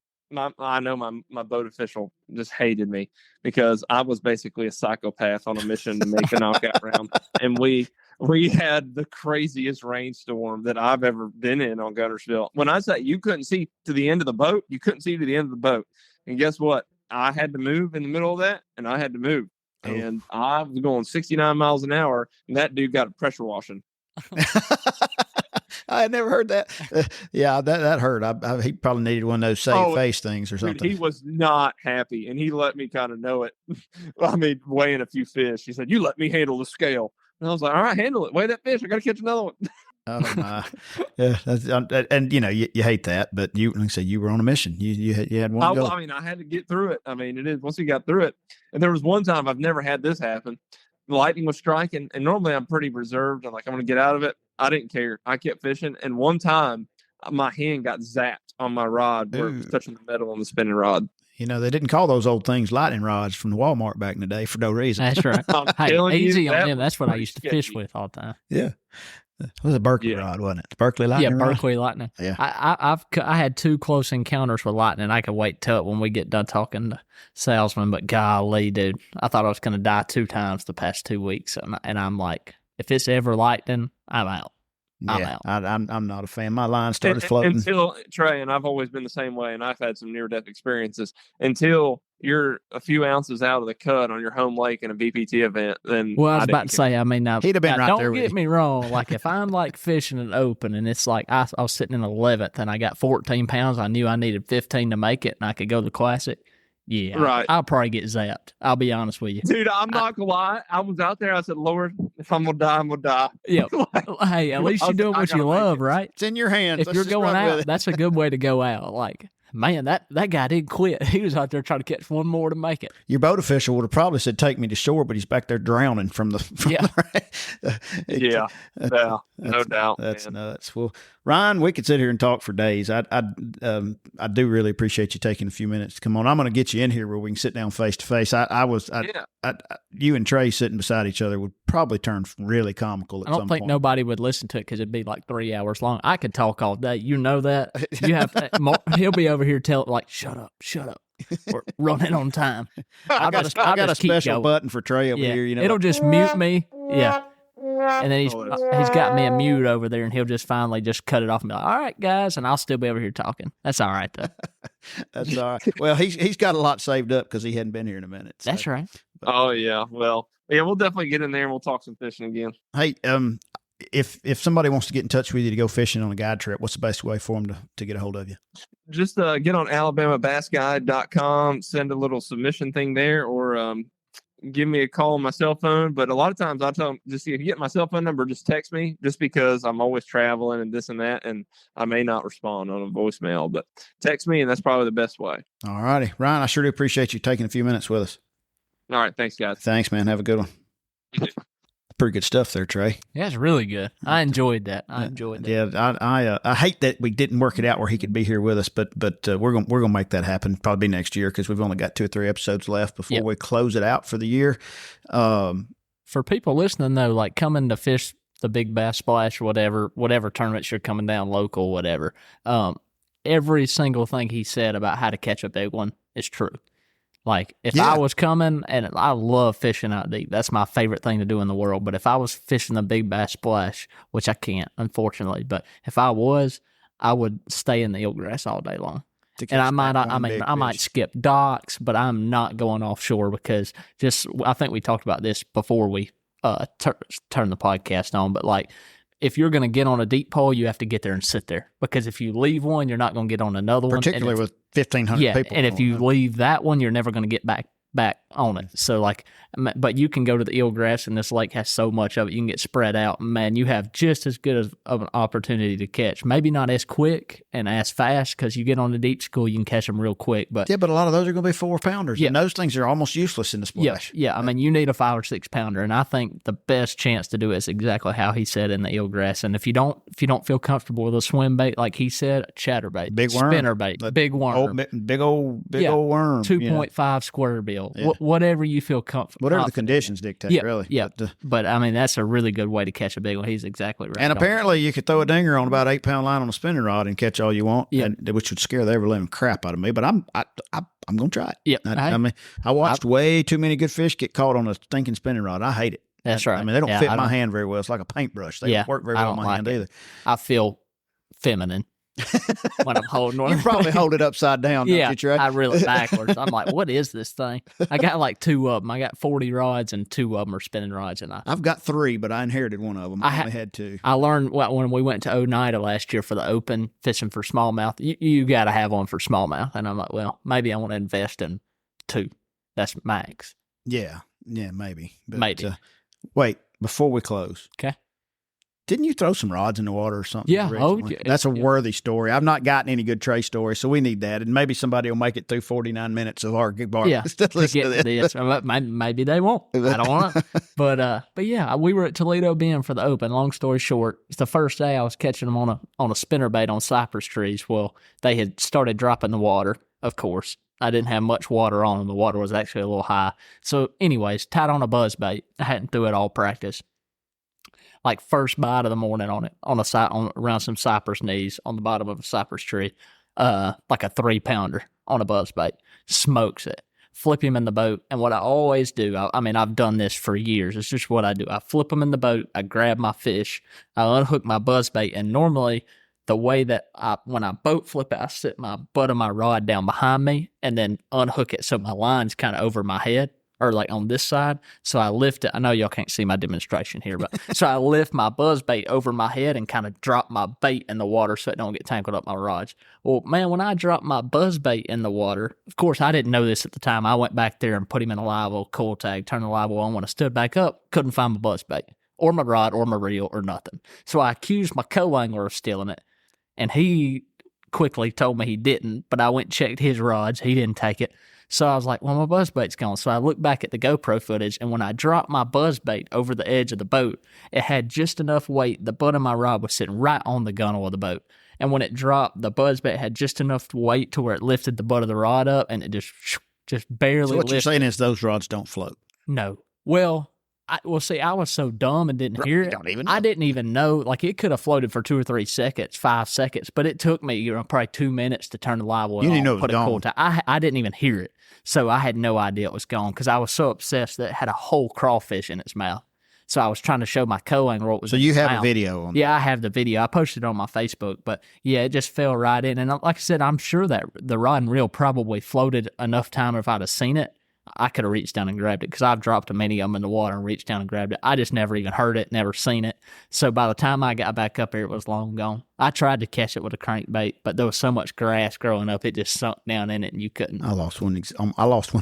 I know my boat official just hated me because I was basically a psychopath on a mission to make the knockout round. And we had the craziest rainstorm that I've ever been in on Guntersville. When I say you couldn't see to the end of the boat, you couldn't see to the end of the boat. And guess what? I had to move in the middle of that, and I had to move. Oh. And I was going 69 miles an hour, and that dude got a pressure washing. I had never heard that. Yeah, that hurt. He probably needed one of those save face things or something. He was not happy, and he let me kind of know it. I mean, weighing a few fish. He said, "You let me handle the scale." And I was like, "All right, handle it. Weigh that fish. I got to catch another one." Oh my! Yeah, and you know you hate that, but like I said, you were on a mission. You had one goal. I mean, I had to get through it. I mean, it is once you got through it. And there was one time I've never had this happen. The lightning was striking, and normally I'm pretty reserved. I'm going to get out of it. I didn't care. I kept fishing, and one time my hand got zapped on my rod where it was touching the metal on the spinning rod. You know, they didn't call those old things lightning rods from the Walmart back in the day for no reason. That's right. Hey, easy on them. That's what I used to fish with all the time. Yeah. It was a Berkeley rod, wasn't it? The Berkeley lightning rod? Berkeley lightning. Yeah. I had 2 close encounters with lightning. I could wait till when we get done talking to Salzman, but golly, dude, I thought I was going to die 2 times the past 2 weeks, and I'm like, if it's ever lightning, I'm out. I'm not a fan. My line started floating. Until, Trey, and I've always been the same way, and I've had some near-death experiences, until you're a few ounces out of the cut on your home lake in a BPT event, then... Well, I was about to say, I mean, he'd have been right there don't get me wrong. Like, if I'm, like, fishing it open, and it's like I was sitting in 11th, and I got 14 pounds, I knew I needed 15 to make it, and I could go to the Classic. Yeah, right. I'll probably get zapped. I'll be honest with you. Dude, I'm not going to lie. I was out there. I said, Lord, if I'm going to die, I'm going to die. Yeah. Hey, at least you're doing what you love, right? It's in your hands. If you're going out, that's a good way to go out. Like, man, that guy didn't quit. He was out there trying to catch one more to make it. Your boat official would have probably said, take me to shore, but he's back there drowning from the... No doubt. That's nuts. Well, Ryan, we could sit here and talk for days. I do really appreciate you taking a few minutes to come on. I'm going to get you in here where we can sit down face to face. You and Trey sitting beside each other would probably turn really comical at some point. I don't think nobody would listen to it because it'd be like 3 hours long. I could talk all day. You know that. You have he'll be over here shut up. We're running on time. I got a special button for Trey over here. You know, it'll just mute me. Yeah. And then he's got me a mute over there, and he'll just finally just cut it off and be like, all right, guys, and I'll still be over here talking. That's all right, though. That's all right. Well, he's got a lot saved up because he hadn't been here in a minute. So. That's right. Oh, yeah. Well, yeah, we'll definitely get in there, and we'll talk some fishing again. Hey, if somebody wants to get in touch with you to go fishing on a guide trip, what's the best way for them to get a hold of you? Just get on alabamabassguide.com, send a little submission thing there, or give me a call on my cell phone. But a lot of times I tell them, just if you get my cell phone number, just text me, just because I'm always traveling and this and that, and I may not respond on a voicemail, but text me, and that's probably the best way. All righty. Ryan, I sure do appreciate you taking a few minutes with us. All right. Thanks, guys. Thanks, man. Have a good one. Pretty good stuff there, Trey. Yeah, it's really good. I enjoyed that. Yeah, I hate that we didn't work it out where he could be here with us, but we're gonna make that happen probably next year because we've only got 2 or 3 episodes left before we close it out for the year. For people listening though, like coming to fish the Big Bass Splash or whatever tournaments you're coming down local, whatever. Every single thing he said about how to catch a big one is true. Like, if I was coming, and I love fishing out deep. That's my favorite thing to do in the world. But if I was fishing the Big Bass Splash, which I can't, unfortunately, but if I was, I would stay in the eelgrass all day long. And I might skip docks, but I'm not going offshore because I think we talked about this before we turn the podcast on, but like, if you're going to get on a deep pole, you have to get there and sit there, because if you leave one, you're not going to get on another one. Particularly with 1,500 people. And if you leave that one, you're never going to get back on it. So like, but you can go to the eelgrass, and this lake has so much of it, you can get spread out. Man, you have just as good of an opportunity to catch. Maybe not as quick and as fast, because you get on the deep school, you can catch them real quick. But a lot of those are going to be 4-pounders, and those things are almost useless in the splash. Yeah. I mean, you need a 5 or 6 pounder, and I think the best chance to do it is exactly how he said in the eelgrass. And if you don't feel comfortable with a swim bait, like he said, a chatterbait, big worm, spinnerbait, big worm, big old worm, 2.5 square bill, whatever you feel comfortable. Whatever the conditions dictate, really. Yeah, but I mean, that's a really good way to catch a big one. He's exactly right. And apparently you could throw a dinger on about 8-pound line on a spinning rod and catch all you want, which would scare the ever-living crap out of me. But I'm going to try it. Yeah, I watched way too many good fish get caught on a stinking spinning rod. I hate it. That's right. I mean, they don't fit my hand very well. It's like a paintbrush. They don't work very well on my hand either. I feel feminine when I'm holding one. You probably hold it upside down, don't you, Trey? I reel it backwards. I'm like, what is this thing? I got like 2 of them. I got 40 rods, and 2 of them are spinning rods. And I've got 3, but I inherited one of them. I only had 2. I learned when we went to Oneida last year for the Open fishing for smallmouth. You got to have one for smallmouth. And I'm like, well, maybe I want to invest in 2. That's max. Yeah, maybe. But, maybe. Wait, before we close. Okay. Didn't you throw some rods in the water or something? Yeah. That's a worthy story. I've not gotten any good Trey stories, so we need that. And maybe somebody will make it through 49 minutes of our bar. Yeah. Maybe they won't. I don't want to. But yeah, we were at Toledo Bend for the Open. Long story short, it's the first day I was catching them on a spinnerbait on cypress trees. Well, they had started dropping the water, of course. I didn't have much water on them. The water was actually a little high. So anyways, tied on a buzzbait. I hadn't threw it all practice. like first bite of the morning on it, around some cypress knees on the bottom of a cypress tree, like a 3-pounder on a buzzbait, smokes it. Flip him in the boat, and what I always do, I mean, I've done this for years. It's just what I do. I flip him in the boat. I grab my fish. I unhook my buzzbait, and normally the way that when I boat flip it, I sit my butt of my rod down behind me and then unhook it so my line's kind of over my head or like on this side. So I lift it. I know y'all can't see my demonstration here, but so I lift my buzzbait over my head and kind of drop my bait in the water so it don't get tangled up my rods. Well, man, when I dropped my buzzbait in the water, of course, I didn't know this at the time. I went back there and put him in a live oil coil tag, turned the live oil on. When I stood back up, couldn't find my buzzbait or my rod or my reel or nothing. So I accused my co-angler of stealing it. And he quickly told me he didn't, but I went and checked his rods. He didn't take it. So I was like, well, my buzzbait's gone. So I looked back at the GoPro footage, and when I dropped my buzzbait over the edge of the boat, it had just enough weight. The butt of my rod was sitting right on the gunnel of the boat. And when it dropped, the buzzbait had just enough weight to where it lifted the butt of the rod up, and it just barely So what lifted. you're saying is those rods don't float? No. Well, I was so dumb and didn't hear it. I didn't even know. Like, it could have floated for 2 or 3 seconds, 5 seconds, but it took me, probably 2 minutes to turn the live oil You didn't on, know it was put a coil gone. tag. I didn't even hear it, so I had no idea it was gone because I was so obsessed that it had a whole crawfish in its mouth. So I was trying to show my co-angler what was. So in you its have mouth. a video on? Yeah, I have the video. I posted it on my Facebook, but yeah, it just fell right in. And like I said, I'm sure that the rod and reel probably floated enough time. If I'd have seen it, I could have reached down and grabbed it because I've dropped many of them in the water and reached down and grabbed it. I just never even heard it, never seen it. So by the time I got back up here, it was long gone. I tried to catch it with a crankbait, but there was so much grass growing up, it just sunk down in it and you couldn't. I lost one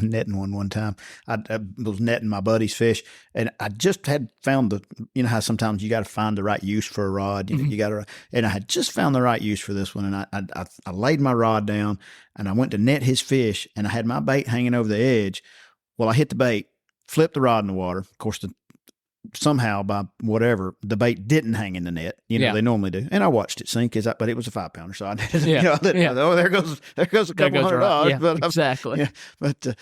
netting one time. I was netting my buddy's fish, and I just had found how sometimes you got to find the right use for a rod. You got to, and I had just found the right use for this one, and I laid my rod down, and I went to net his fish, and I had my bait hanging over the edge. Well, I hit the bait, flipped the rod in the water. Of course, somehow by whatever, the bait didn't hang in the net. They normally do. And I watched it sink, but it was a 5-pounder, so I didn't. Oh, there goes a couple $100. Yeah, but exactly.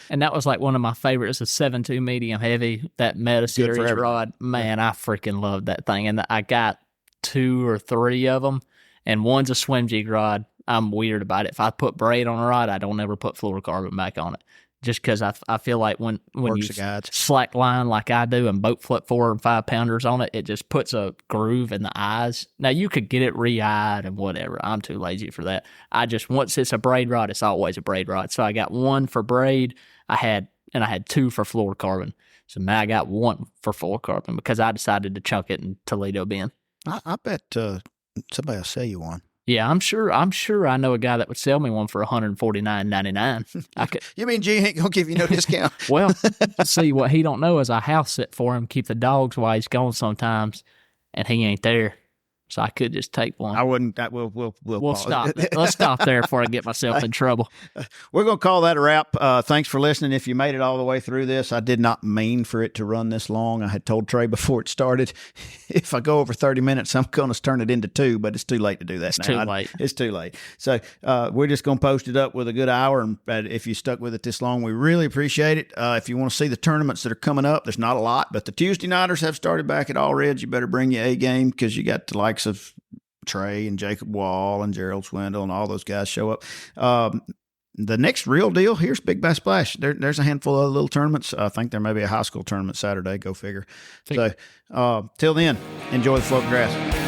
And that was like one of my favorites, a 7.2 medium heavy, that Meta Series rod. Man, I freaking loved that thing. And I got 2 or 3 of them, and one's a swim jig rod. I'm weird about it. If I put braid on a rod, I don't ever put fluorocarbon back on it. Just because I feel like when you slack line like I do and boat flip 4 and 5 pounders on it, it just puts a groove in the eyes. Now, you could get it re-eyed and whatever. I'm too lazy for that. Once it's a braid rod, it's always a braid rod. So I got 1 for braid. I had 2 for fluorocarbon. So now I got 1 for fluorocarbon because I decided to chunk it in Toledo Bend. I bet somebody will sell you one. Yeah, I'm sure I know a guy that would sell me one for $149.99. You mean G ain't gonna give you no discount? Well, see, what he don't know is I house sit for him, keep the dogs while he's gone sometimes, and he ain't there. So I could just take one. I wouldn't. We'll stop. Let's stop there before I get myself in trouble. We're going to call that a wrap. Thanks for listening. If you made it all the way through this, I did not mean for it to run this long. I had told Trey before it started, if I go over 30 minutes, I'm going to turn it into 2, but it's too late to do that now. It's too late. So we're just going to post it up with a good hour. And if you stuck with it this long, we really appreciate it. If you want to see the tournaments that are coming up, there's not a lot, but the Tuesday nighters have started back at All Reds. You better bring your A game because you got the likes of Trey and Jacob Wall and Gerald Swindle and all those guys show up. The next real deal, here's Big Bass Splash. There's a handful of little tournaments. I think there may be a high school tournament Saturday. Go figure. So till then, enjoy the floating grass.